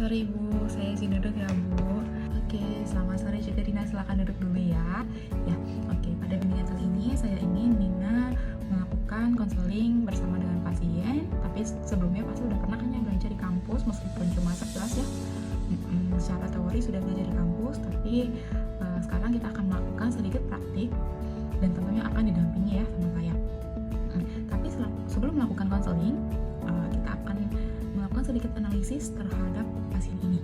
sore Ibu, saya izin duduk ya Bu. Oke, selamat sore juga Dina, silakan duduk dulu ya. Oke, pada bimbingan kali ini saya ingin Dina melakukan konseling bersama dengan pasien. Tapi sebelumnya pasti udah pernah kan ya belajar di kampus, meskipun cuma sekelas ya. Secara teori sudah belajar di kampus, tapi sekarang kita akan melakukan sedikit praktik dan tentunya akan didampingi ya sama saya. Tapi sebelum melakukan konseling, kita akan melakukan sedikit analisis terhadap pasien ini.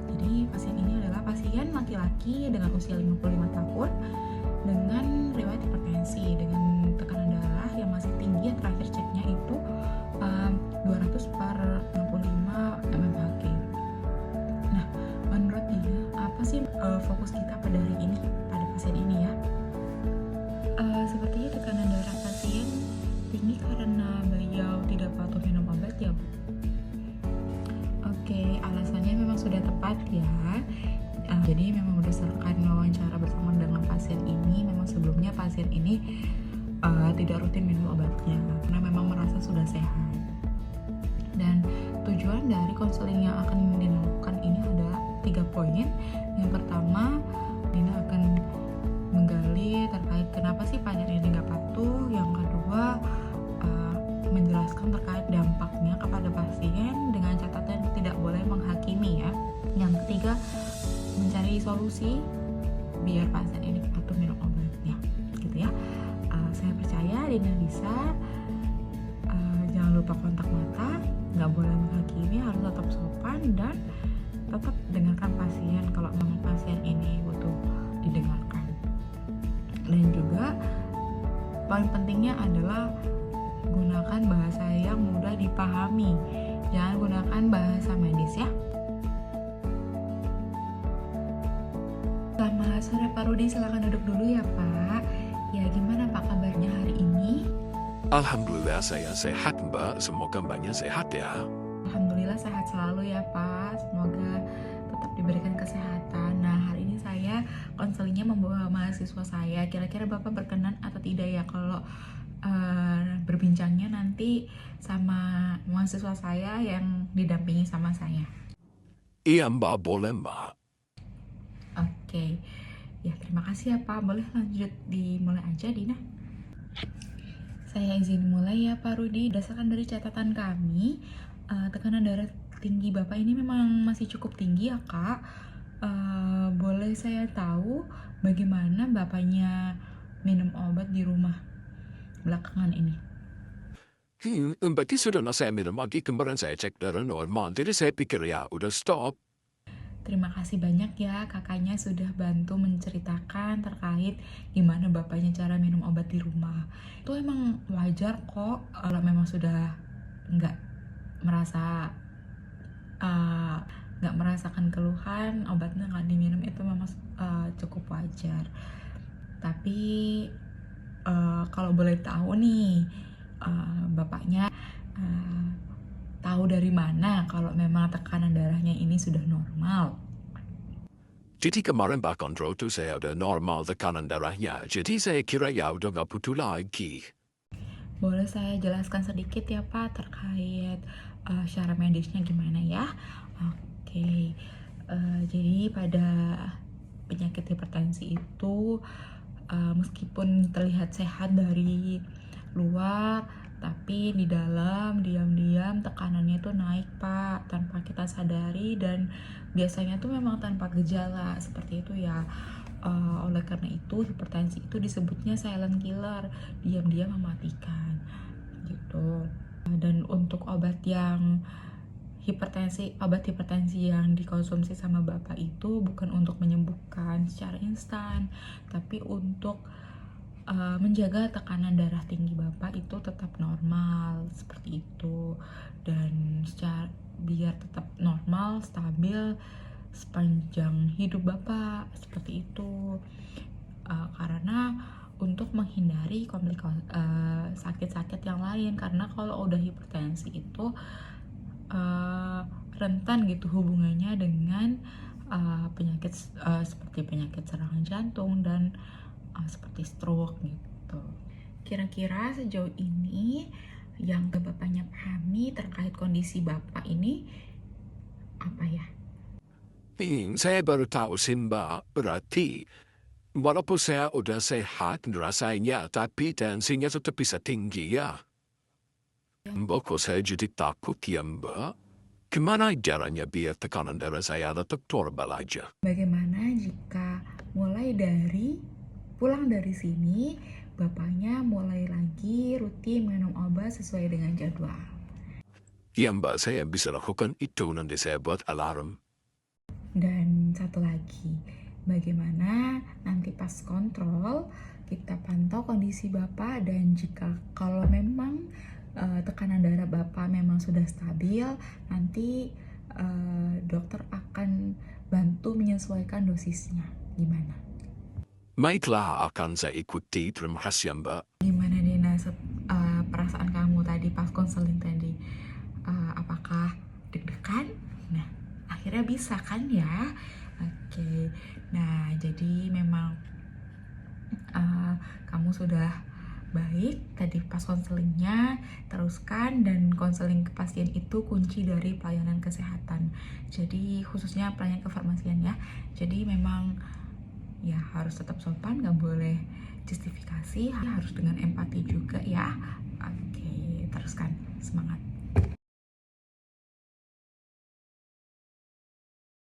Jadi pasien ini adalah pasien laki-laki dengan usia 55 tahun dengan riwayat hipertensi, dengan tekanan darah yang masih tinggi, yang terakhir ceknya itu 200/65 mmHg. Nah, menurut dia apa sih fokus kita pada hari ini, pada pasien ini ya? Sepertinya tekanan darah pasien tinggi karena beliau tidak patuh minum obat ya Bu. Oke, alasannya memang sudah tepat ya. Jadi memang berdasarkan wawancara bersama dengan pasien ini, memang sebelumnya pasien ini tidak rutin minum obatnya karena memang merasa sudah sehat. Dan tujuan dari konseling yang akan dilakukan ini ada 3 poin. Yang pertama, Dina akan menggali terkait kenapa sih pasien ini nggak patuh. Yang kedua, menjelaskan terkait dampaknya kepada pasien dengan catatan tidak boleh menghakimi ya. Yang ketiga, mencari solusi biar pasien ini patuh minum obatnya, gitu ya. Saya percaya Dina bisa. Jangan lupa kontak mata, nggak boleh menghakimi, harus tetap sopan dan tetap dengarkan pasien kalau memang pasien ini butuh didengarkan. Dan juga paling pentingnya adalah gunakan bahasa yang mudah dipahami. Jangan gunakan bahasa medis ya. Selamat sore Pak Rudi, silakan duduk dulu ya Pak. Ya, gimana Pak kabarnya hari ini? Alhamdulillah saya sehat Mbak, semoga Mbaknya sehat ya. Alhamdulillah sehat selalu ya Pak, semoga tetap diberikan kesehatan. Nah, hari ini saya konselingnya membawa mahasiswa saya. Kira-kira Bapak berkenan atau tidak ya kalau berbincangnya nanti sama mahasiswa saya yang didampingi sama saya? Iya Mbak, boleh Mbak. Oke. Ya, terima kasih ya Pak. Boleh lanjut dimulai aja Dina. Saya izin mulai ya Pak Rudi. Berdasarkan dari catatan kami, tekanan darah tinggi Bapak ini memang masih cukup tinggi ya Kak. Boleh saya tahu bagaimana Bapaknya minum obat di rumah belakangan ini? Berarti sudah saya minum lagi, kemarin saya cek darah normal, jadi saya pikir ya udah stop. Terima kasih banyak ya kakaknya sudah bantu menceritakan terkait gimana bapaknya cara minum obat di rumah. Itu emang wajar kok kalau memang sudah nggak merasa nggak merasakan keluhan, obatnya nggak diminum, itu memang cukup wajar. Tapi kalau boleh tahu nih, bapaknya tahu dari mana kalau memang tekanan darahnya ini sudah normal? Jadi kemarin Mbak kontrol tuh saya udah normal tekanan darahnya, jadi saya kira ya udah nggak butuh lagi. Boleh saya jelaskan sedikit ya Pak terkait secara medisnya gimana ya? Oke, jadi pada penyakit hipertensi itu meskipun terlihat sehat dari luar, tapi di dalam diam-diam tekanannya tuh naik Pak tanpa kita sadari, dan biasanya tuh memang tanpa gejala seperti itu ya. Oleh karena itu hipertensi itu disebutnya silent killer, diam-diam mematikan gitu. Dan untuk obat hipertensi yang dikonsumsi sama Bapak itu bukan untuk menyembuhkan secara instan, tapi untuk menjaga tekanan darah tinggi Bapak itu tetap normal seperti itu, dan biar tetap normal, stabil sepanjang hidup Bapak seperti itu. Karena untuk menghindari sakit-sakit yang lain, karena kalau udah hipertensi itu rentan gitu hubungannya dengan penyakit seperti penyakit serangan jantung dan seperti stroke gitu. Kira-kira sejauh ini yang Bapaknya pahami terkait kondisi Bapak ini apa ya? Saya baru tahu Simba, berarti walaupun saya udah sehat rasanya, tapi tensinya tetap bisa tinggi ya. Mbak, kok saya jadi takut ya Mbak? Gimana caranya biar tekanan darah saya tetap normal aja? Bagaimana jika mulai dari pulang dari sini, bapaknya mulai lagi rutin minum obat sesuai dengan jadwal. Ya Mbak, saya bisa lakukan itu, nanti saya buat alarm. Dan satu lagi, bagaimana nanti pas kontrol kita pantau kondisi Bapak, dan jika kalau memang tekanan darah Bapak memang sudah stabil, nanti dokter akan bantu menyesuaikan dosisnya. Gimana? Baiklah, akan saya ikuti. Terima kasih ya Mbak. Gimana Dina, perasaan kamu tadi pas konseling tadi? Apakah deg-degan? Nah, akhirnya bisa kan ya? Oke, nah jadi memang kamu sudah baik tadi pas konselingnya, teruskan. Dan konseling ke pasien itu kunci dari pelayanan kesehatan, jadi khususnya pelayanan kefarmasian ya. Jadi memang ya harus tetap sopan, nggak boleh justifikasi, harus dengan empati juga ya. Oke, teruskan, semangat.